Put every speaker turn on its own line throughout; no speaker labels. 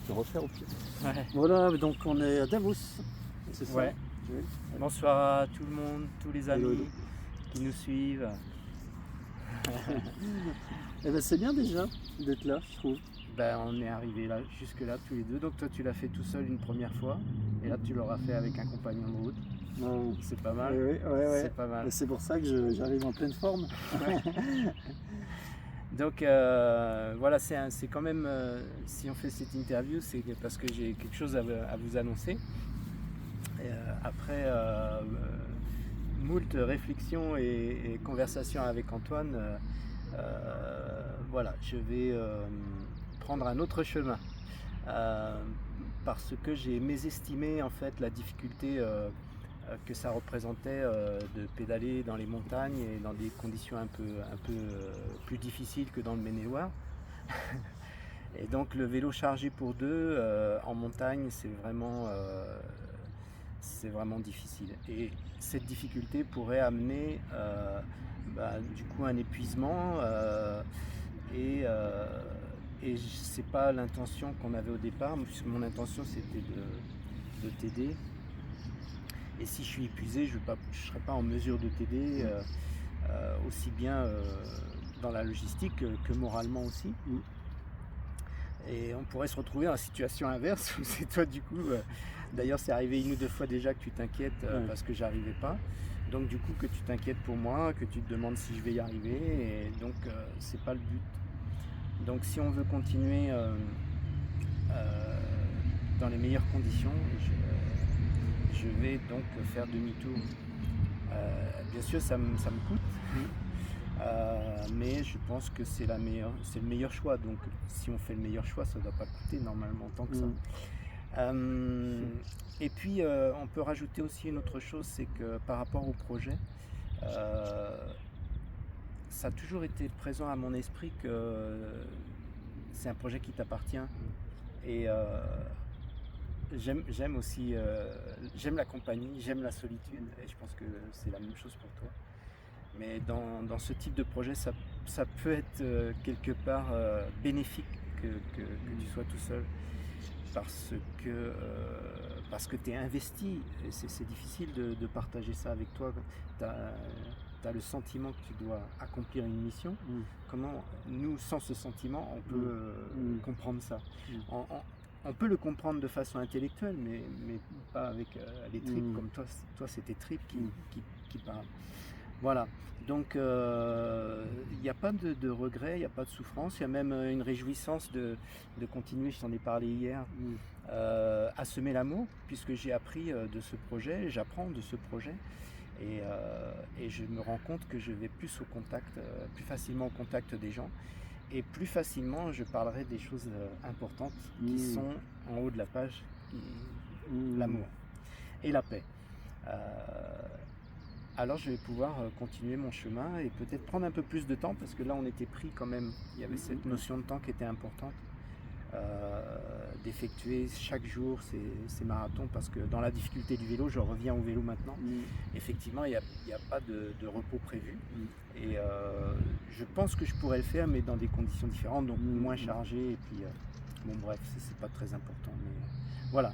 te refaire au pied.
Ouais.
Voilà, donc on est à Davos, c'est ça?
Ouais.
Oui.
Bonsoir à tout le monde, tous les
Hello,
amis
hello.
qui nous suivent.
Eh ben c'est bien déjà d'être là, je trouve.
Ben, on est arrivé là, jusque là tous les deux. Donc toi tu l'as fait tout seul une première fois et là tu l'auras fait avec un compagnon de route.
Ouais,
C'est pas mal.
ouais, ouais.
C'est pas mal.
Et c'est pour ça que j'arrive en pleine forme.
Donc voilà, c'est quand même, si on fait cette interview, c'est parce que j'ai quelque chose à vous annoncer. Et, après moult réflexions et conversations avec Antoine, voilà, je vais prendre un autre chemin. Parce que j'ai mésestimé en fait la difficulté que ça représentait de pédaler dans les montagnes et dans des conditions un peu plus difficiles que dans le Maine-et-Loire. Et donc le vélo chargé pour deux en montagne, c'est vraiment difficile. Et cette difficulté pourrait amener du coup un épuisement et c'est pas l'intention qu'on avait au départ, puisque mon intention c'était de t'aider. Et si je suis épuisé, je ne serai pas en mesure de t'aider aussi bien dans la logistique que moralement aussi. Et on pourrait se retrouver dans la situation inverse où c'est toi du coup, d'ailleurs c'est arrivé une ou deux fois déjà que tu t'inquiètes parce que j'arrivais pas. Donc du coup que tu t'inquiètes pour moi, que tu te demandes si je vais y arriver, et donc c'est pas le but. Donc si on veut continuer dans les meilleures conditions, je vais donc faire demi-tour. Bien sûr ça me coûte, mais je pense que c'est le meilleur choix. Donc si on fait le meilleur choix, ça ne doit pas coûter normalement tant que ça. Et puis on peut rajouter aussi une autre chose, c'est que par rapport au projet, ça a toujours été présent à mon esprit que c'est un projet qui t'appartient. Et j'aime aussi j'aime la compagnie, j'aime la solitude, et je pense que c'est la même chose pour toi. Mais dans ce type de projet, ça peut être quelque part bénéfique que tu sois tout seul, parce que tu es investi. Et c'est difficile de partager ça avec toi. Tu as le sentiment que tu dois accomplir une mission. Comment nous, sans ce sentiment, on peut comprendre ça? On peut le comprendre de façon intellectuelle, mais pas avec les tripes, comme toi c'est tes tripes qui parlent. Voilà, donc il n'y a pas de regret, il n'y a pas de souffrance, il y a même une réjouissance de continuer, je t'en ai parlé hier, à semer l'amour, puisque j'ai appris de ce projet, j'apprends de ce projet, et je me rends compte que je vais plus facilement au contact des gens, et plus facilement je parlerai des choses importantes qui sont en haut de la page, l'amour et la paix. Alors je vais pouvoir continuer mon chemin et peut-être prendre un peu plus de temps, parce que là on était pris quand même, il y avait cette notion de temps qui était importante, d'effectuer chaque jour ces marathons, parce que dans la difficulté du vélo, je reviens au vélo maintenant, effectivement il n'y a pas de repos prévu, et je pense que je pourrais le faire, mais dans des conditions différentes, donc moins chargé, et puis bon bref, c'est pas très important, mais voilà.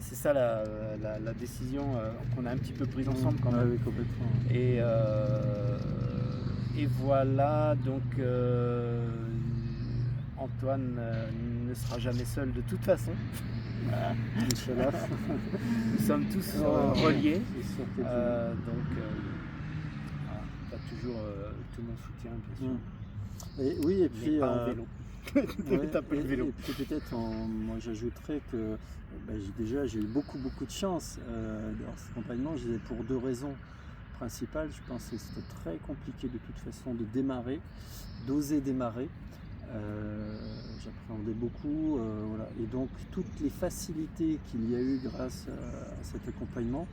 C'est ça la décision qu'on a un petit peu prise ensemble quand même.
Oui, complètement.
Et voilà, donc Antoine ne sera jamais seul de toute façon.
Inch'Allah.
Nous sommes tous reliés.
Donc
tu as toujours tout mon soutien, bien sûr.
Et oui, et puis
pas en vélo. T'as pas le vélo.
Et puis peut-être, moi j'ajouterais que j'ai eu beaucoup de chance dans cet accompagnement. Je disais pour deux raisons principales. Je pense que c'était très compliqué de toute façon de démarrer, d'oser démarrer. J'appréhendais beaucoup, voilà. Et donc toutes les facilités qu'il y a eu grâce à cet accompagnement,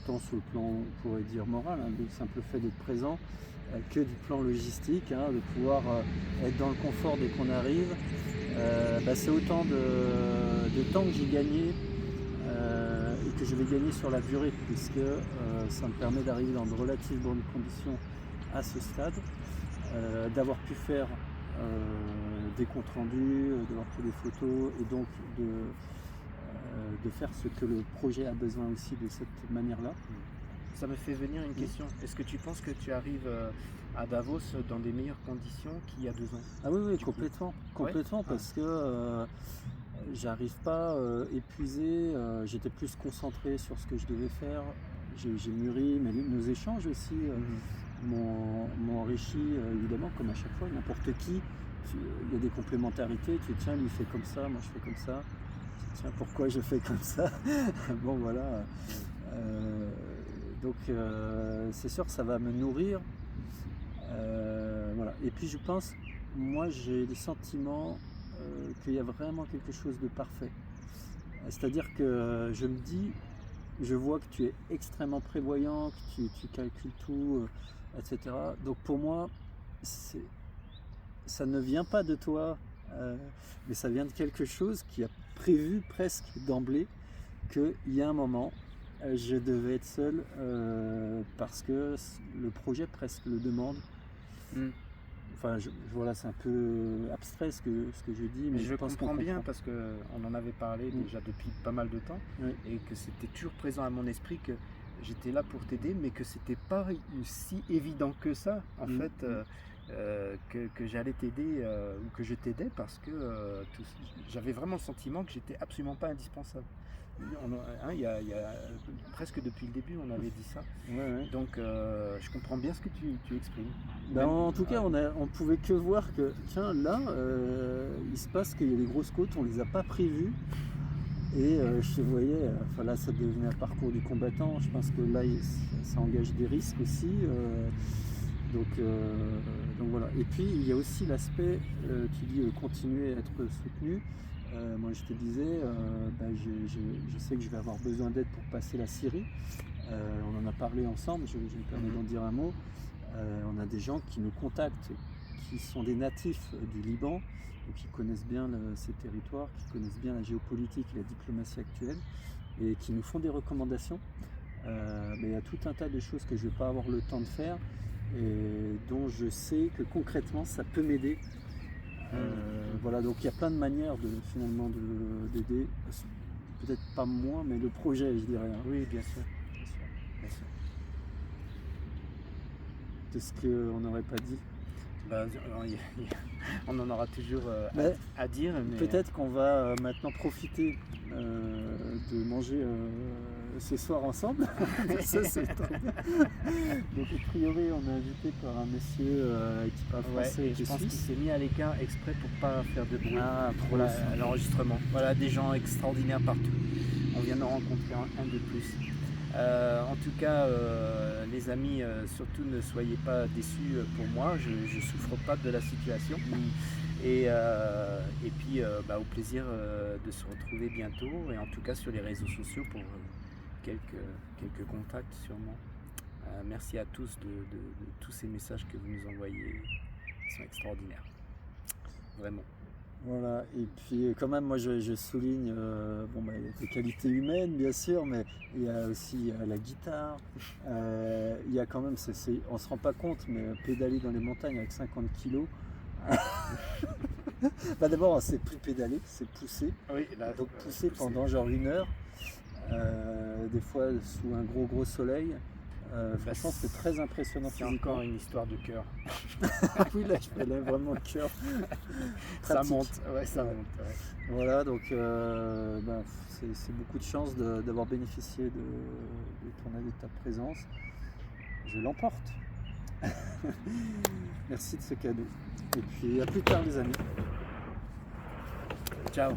tant sur le plan, on pourrait dire moral, le simple fait d'être présent, que du plan logistique, de pouvoir être dans le confort dès qu'on arrive, c'est autant de temps que j'ai gagné et que je vais gagner sur la durée, puisque ça me permet d'arriver dans de relatives bonnes conditions à ce stade, d'avoir pu faire des comptes rendus, d'avoir pris des photos et donc de faire ce que le projet a besoin aussi de cette manière-là.
Ça me fait venir une question. Est-ce que tu penses que tu arrives à Davos dans des meilleures conditions qu'il y a 2 ans?
Ah oui, oui,
Du coup.
complètement,
Ouais.
parce que j'arrive pas épuisé, j'étais plus concentré sur ce que je devais faire, j'ai mûri, mais nos échanges aussi m'ont enrichi, évidemment, comme à chaque fois, n'importe qui, il y a des complémentarités, tu dis tiens, lui il fait comme ça, moi je fais comme ça, tiens, pourquoi je fais comme ça? Bon voilà, donc c'est sûr que ça va me nourrir, voilà. Et puis je pense, moi j'ai le sentiment qu'il y a vraiment quelque chose de parfait. C'est-à-dire que je me dis, je vois que tu es extrêmement prévoyant, que tu calcules tout, etc. Donc pour moi, c'est- ça ne vient pas de toi, mais ça vient de quelque chose qui a prévu presque d'emblée qu'il y a un moment, je devais être seul parce que le projet presque le demande.
Mm.
Enfin, voilà, c'est un peu abstrait ce que je dis, mais
Je
pense qu'on
comprends bien
comprend.
parce qu'on en avait parlé déjà depuis pas mal de temps
Oui.
et que c'était toujours présent à mon esprit que j'étais là pour t'aider, mais que c'était pas si évident que ça, en
Mm.
fait, que j'allais t'aider ou que je t'aidais parce que j'avais vraiment le sentiment que j'étais absolument pas indispensable. Il y a presque depuis le début, on avait dit ça.
Ouais, ouais.
Donc, je comprends bien ce que tu exprimes.
Ben, en tout cas, on pouvait que voir que, tiens, là, il se passe qu'il y a des grosses côtes, on les a pas prévues. Et je te voyais, enfin là, ça devenait un parcours du combattant. Je pense que là, ça engage des risques aussi. Donc voilà. Et puis, il y a aussi l'aspect, tu dis continuer à être soutenu. Moi, je te disais, je sais que je vais avoir besoin d'aide pour passer la Syrie. On en a parlé ensemble, je me permets d'en dire un mot. On a des gens qui nous contactent, qui sont des natifs du Liban, donc qui connaissent bien ces territoires, qui connaissent bien la géopolitique et la diplomatie actuelle, et qui nous font des recommandations. Mais il y a tout un tas de choses que je ne vais pas avoir le temps de faire, et dont je sais que concrètement ça peut m'aider. Voilà, donc il y a plein de manières finalement d'aider, peut-être pas moi, mais le projet, je dirais.
Oui, bien sûr. Bien sûr.
Qu'est-ce qu'on n'aurait pas dit?
Bah, on en aura toujours à dire. Mais
peut-être qu'on va maintenant profiter de manger ce soir ensemble. Ça, c'est trop bien. Donc, a priori, on est invité par un monsieur qui parle français et
je pense qu'il
suisse.
s'est mis à l'écart exprès pour pas faire de bruit
Trop
l'enregistrement. Voilà, des gens extraordinaires partout. On vient d'en rencontrer un de plus. En tout cas, les amis, surtout ne soyez pas déçus pour moi, je souffre pas de la situation. Et puis au plaisir de se retrouver bientôt, et en tout cas sur les réseaux sociaux pour quelques contacts sûrement. Merci à tous de tous ces messages que vous nous envoyez, ils sont extraordinaires, vraiment.
Voilà, et puis quand même, moi je souligne, il y a des qualités humaines bien sûr, mais il y a aussi la guitare, il y a quand même, on se rend pas compte, mais pédaler dans les montagnes avec 50 kilos, d'abord c'est plus pédaler, c'est pousser,
Oui, là,
donc pousser pendant genre 1 heure, des fois sous un gros soleil. Franchement, c'est très impressionnant.
C'est encore une histoire de cœur.
Oui, là, je fais vraiment le cœur.
Ça monte, ça monte. Ouais.
Voilà, donc c'est beaucoup de chance d'avoir bénéficié de ton aide et de ta présence. Je l'emporte. Merci de ce cadeau. Et puis à plus tard, les amis.
Ciao.